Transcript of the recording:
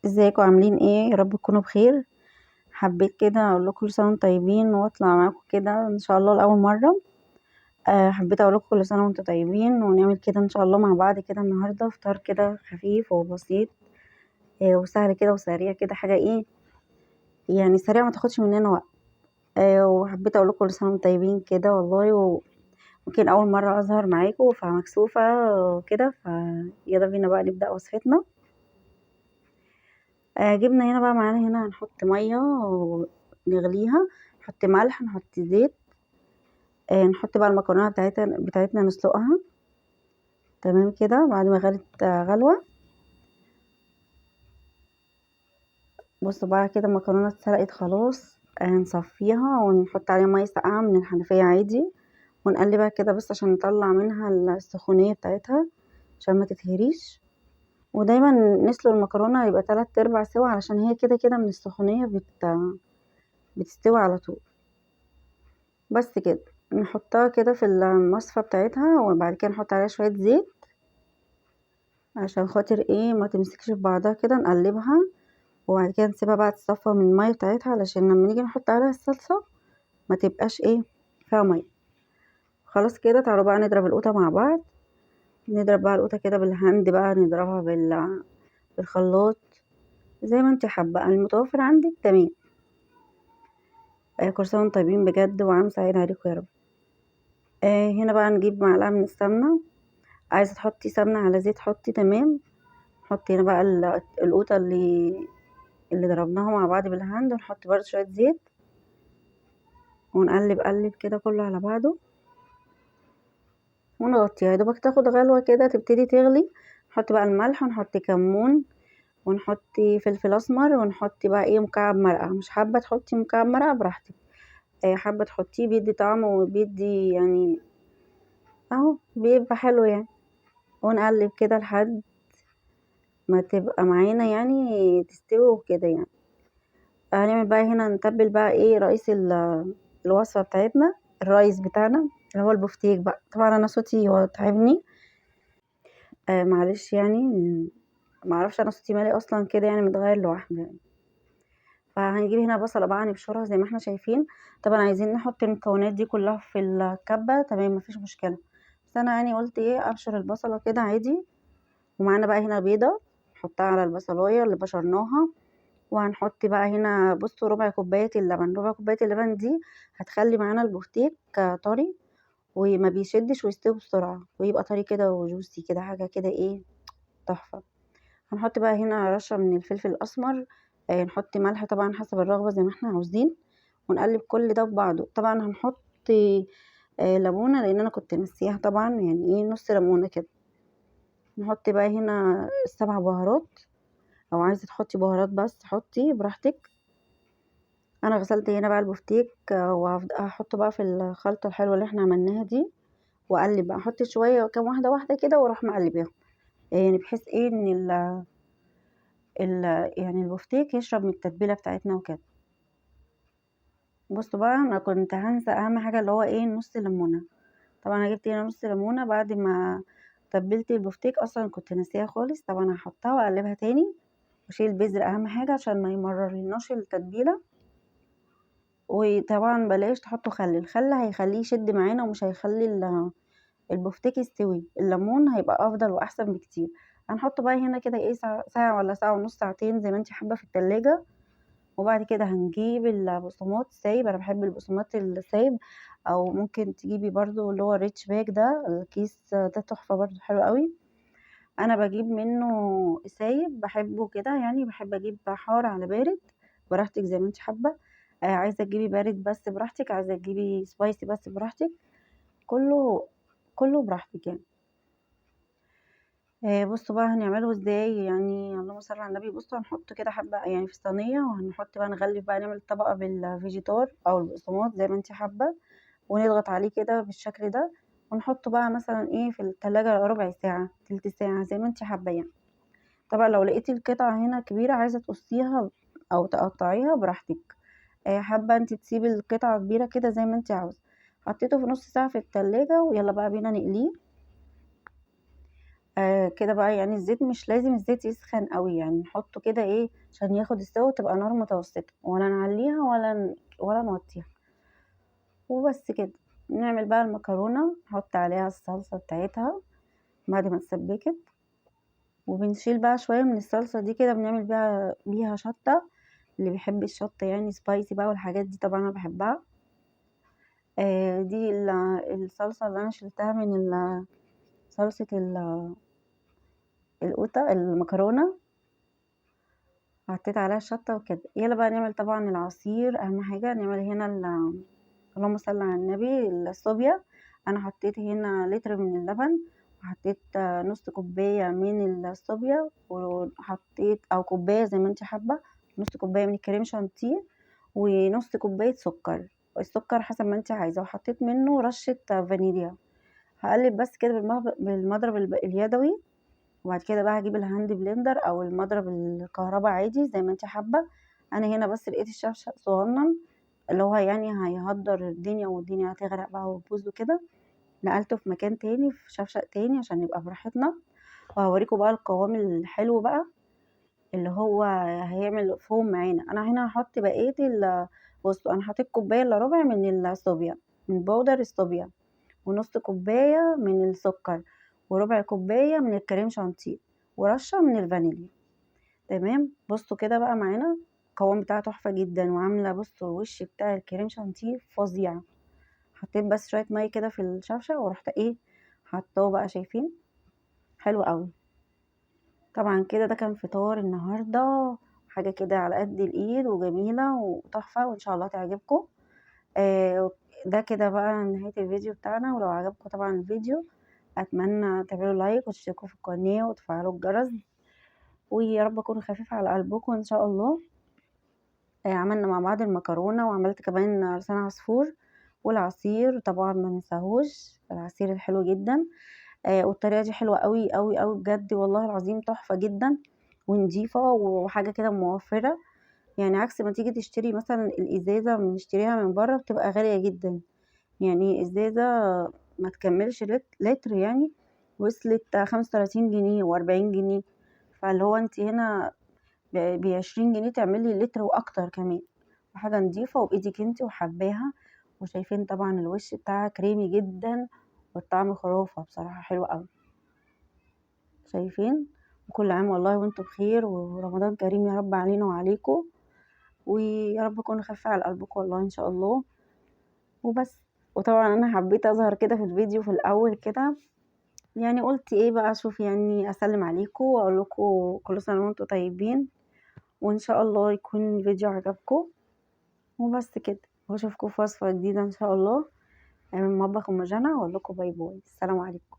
ازيكم عاملين ايه؟ يا رب تكونوا بخير. حبيت كده اقول لكم كل سنه وانتم طيبين واطلع معاكم كده ان شاء الله لاول مره. حبيت اقول لكم كل سنه وانتم طيبين ونعمل كده ان شاء الله مع بعض كده النهارده فطار كده خفيف وبسيط. وسهل كده وسريع كده حاجه ايه يعني سريع ما تاخدش مننا وقت. وحبيت اقول لكم كل سنه وانتم طيبين كده والله وممكن اول مره اظهر معاكم فمكسوفه كده فيلا بينا بقى نبدا وصفتنا. جبنا هنا بقى معانا هنا هنحط ميه ونغليها، نحط ملح نحط زيت. نحط بقى المكرونه بتاعتنا نسلقها. تمام كده بعد ما غلت غلوه. بصوا بقى كده المكرونه اتسلقت خلاص. نصفيها ونحط عليها ميه ساقعه من الحنفيه عادي، ونقلبها كده بس عشان نطلع منها السخونيه بتاعتها عشان ما تتهريش. ودايما نسلق المكرونه يبقى 3/4 سوا علشان هي كده كده من السخونيه بتستوي على طول. بس كده نحطها كده في المصفى بتاعتها وبعد كده نحط عليها شوية زيت عشان خاطر ايه ما تمسكش في بعضها كده نقلبها. وبعد كده نسيبها بقى تصفى من المية بتاعتها علشان لما نيجي نحط عليها الصلصة ما تبقاش ايه فيها مية. خلاص كده تعالوا بقى نضرب القوطة مع بعض. نضرب بقى القوطة كده بالهاند بقى نضربها بالخلاط زي ما انت حابة المتوفر عندك. تمام. كل سنة وانتم طيبين بجد وعام سعيد عليكم يا رب. هنا بقى نجيب معلقة من السمنة. عايزة تحطي سمنة على زيت حطي. تمام. نحط هنا بقى القوطة اللي ضربناها مع بعض بالهاند ونحط برضه شوية زيت ونقلب قلب كده كله على بعضه ونغطيها يا دوبك تاخد غلوة كده تبتدي تغلي. نحط بقى الملح ونحط كمون ونحط فلفل اسمر ونحط بقى ايه مكعب مرقة. مش حابة تحطي مكعب مرقة براحتك، حابة تحطيه بيدي طعم وبيدي يعني اهو بيبقى حلو يعني. ونقلب كده لحد ما تبقى معانا يعني تستوي وكده يعني. هنعمل بقى هنا نتبل بقى ايه رئيس الوصفة بتاعتنا، الرئيس بتاعنا اللي هو البفتيك بقى. طبعا انا صوتي هو تعبني، معلش يعني. معرفش انا صوتي مالي اصلا كده يعني متغير لوحده يعني. فهنجيب هنا بصلة بقى نبشرها زي ما احنا شايفين. طبعا عايزين نحط المكونات دي كلها في الكبة تمام مفيش مشكلة، بس انا يعني قلت ايه ابشر البصلة كده عادي. ومعانا بقى هنا بيضة نحطها على البصلاية اللي بشرناها. وهنحط بقى هنا بصوا ربع كوباية اللبن. ربع كوباية اللبن دي هتخلي معانا البفتيك طري وما بيشدش ويستوي بسرعة ويبقى طري كده وجوسي كده حاجة كده ايه تحفة. هنحط بقى هنا رشة من الفلفل الأسمر. نحط ملح طبعا حسب الرغبة زي ما احنا عاوزين. ونقلب كل ده في بعضه. طبعا هنحط ليمونة لأن أنا كنت نسيها طبعا يعني ايه نص ليمونة كده. نحط بقى هنا السبع بهارات أو عايزة تحطي بهارات بس حطي براحتك. انا غسلت هنا بقى البفتيك وهحطه بقى في الخلطة الحلوة اللي احنا عملناها دي. واقلب بقى احط شوية كام واحدة واحدة كده واروح مقلباهم. يعني بحيث ايه ان ال يعني البفتيك يشرب من التتبيلة بتاعتنا وكده. بصوا بقى انا كنت هنسى اهم حاجة اللي هو ايه نص ليمونة. طبعا انا جبت هنا نص ليمونة بعد ما تبلت البفتيك اصلا كنت ناسيها خالص. طبعا هحطها واقلبها تاني واشيل البذر اهم حاجة عشان ما يمررلناش التتبيلة. وطبعا بلاش تحطوا خل. الخل هيخليه يشد معانا ومش هيخلي البفتيك يستوي. الليمون هيبقى افضل واحسن بكتير. هنحطه بقى هنا كده ايه ساعة ولا ساعة ونص ساعتين زي ما انت حابة في التلاجة. وبعد كده هنجيب البقسماط السايب. انا بحب البقسماط السايب او ممكن تجيبي برضو اللي هو الريتش باك ده الكيس ده تحفة برضو حلو قوي. انا بجيب منه سايب بحبه كده يعني بحب اجيب حار على بارد براحتك زي ما انت حابة. عايزة تجيبي بارد بس براحتك، عايزة تجيبي سبايسي بس براحتك. كله كله براحتك يعني. بصوا بقى هنعمله ازاي يعني اللهم صل على النبي. بصوا هنحط كده حبة يعني في صينية وهنحط بقى نغلف بقى نعمل طبقة بالفيجيتار او البقسماط زي ما انت حابة. ونضغط عليه كده بالشكل ده ونحطه بقى مثلا ايه في التلاجة ربع ساعة تلت ساعة زي ما انت حابة يعني. طبعا لو لقيتي القطعة هنا كبيرة عايزة تقصيها او تقطعيها براحتك. حابة انت تسيبي القطعة كبيرة كده زي ما انت عاوزة. حطيته في نص ساعة في التلاجة ويلا بقى بينا نقليه. كده بقى، يعني الزيت مش لازم الزيت يسخن قوي، يعني نحطه كده ايه عشان ياخد السوا، تبقى نار متوسطة، ولا نعليها ولا نوطيها. وبس كده. نعمل بقى المكرونة، نحط عليها الصلصة بتاعتها بعد ما اتسبكت، وبنشيل بقى شوية من الصلصة دي كده، بنعمل بيها شطة. اللي بيحب الشطة يعني سبايسي بقى والحاجات دي، طبعا انا بحبها. دي الصلصة اللي انا شلتها من صلصة القوطة المكرونة، حطيت عليها الشطة وكده. يلا بقى نعمل طبعا العصير. اهم حاجة نعمل هنا اللهم صل على النبي، الصوبيا. انا حطيت هنا لتر من اللبن، وحطيت نص كوباية من الصوبيا، وحطيت او كوباية زي ما انت حابة، نص كوباية من الكريم شانتيه، ونص كوباية سكر. السكر حسب ما انت عايزة، وحطيت منه رشة فانيليا. هقلب بس كده بالمضرب اليدوي. وبعد كده بقى هجيب الهاند بلندر او المضرب الكهرباء عادي زي ما انت حابه. انا هنا بس لقيت الشفشق صغنن، اللي هو يعني هيهدر الدنيا والدنيا هتغرق بقى وتبوظ وكده. نقلته في مكان تاني، في شفشق تاني، عشان نبقى براحتنا. وهوريكم بقى القوام الحلو بقى، اللي هو هيعمل فوم معانا. انا هنا هحط بقيه بصوا، انا حطيت كوبايه الا ربع من الصوبيا، من بودر الصوبيا، ونص كوبايه من السكر، وربع كوبايه من الكريم شانتيه، ورشه من الفانيليا. تمام. بصوا كده بقى معانا القوام بتاعه تحفه جدا، وعامله بصوا الوش بتاع الكريم شانتيه فظيع. حطيت بس شويه ميه كده في الشفشه، ورحت ايه حطاه بقى، شايفين؟ حلو قوي. طبعا كده ده كان فطار النهارده، حاجه كده على قد الايد وجميله وتحفه، وان شاء الله تعجبكم. آه ده كده بقى نهايه الفيديو بتاعنا. ولو عجبكم طبعا الفيديو، اتمنى تعملوا لايك وتشتركوا في القناه وتفعلوا الجرس، ويا رب اكون خفيفه على قلبكم ان شاء الله. عملنا مع بعض المكرونه، وعملت كمان لسان عصفور، والعصير طبعا ما ننساهوش، العصير الحلو جدا. والطريقه دي حلوه قوي قوي قوي بجد، والله العظيم تحفه جدا ونضيفه، وحاجه كده موفره. يعني عكس ما تيجي تشتري مثلا الازازه بنشتريها من بره بتبقى غاليه جدا. يعني ازازه ما تكملش لتر يعني، وصلت 35 جنيه و40 جنيه. فاللي هو انت هنا ب20 جنيه تعملي لتر واكتر كمان، وحاجه نضيفه وبايدك انت وحباها. وشايفين طبعا الوش بتاعها كريمي جدا، والطعم خرافه بصراحه، حلو قوي. شايفين؟ وكل عام والله وانتم بخير، ورمضان كريم يا رب علينا وعليكم، ويا رب اكون خفيفه على قلبكم والله ان شاء الله. وبس. وطبعا انا حبيت اظهر كده في الفيديو في الاول كده، يعني قلت ايه بقى، اشوف يعني اسلم عليكم واقول لكم كل سنه وانتم طيبين، وان شاء الله يكون الفيديو عجبكم. وبس كده. واشوفكم في وصفه جديده ان شاء الله من مطبخ ام جنى، واقول لكم باي باي، السلام عليكم.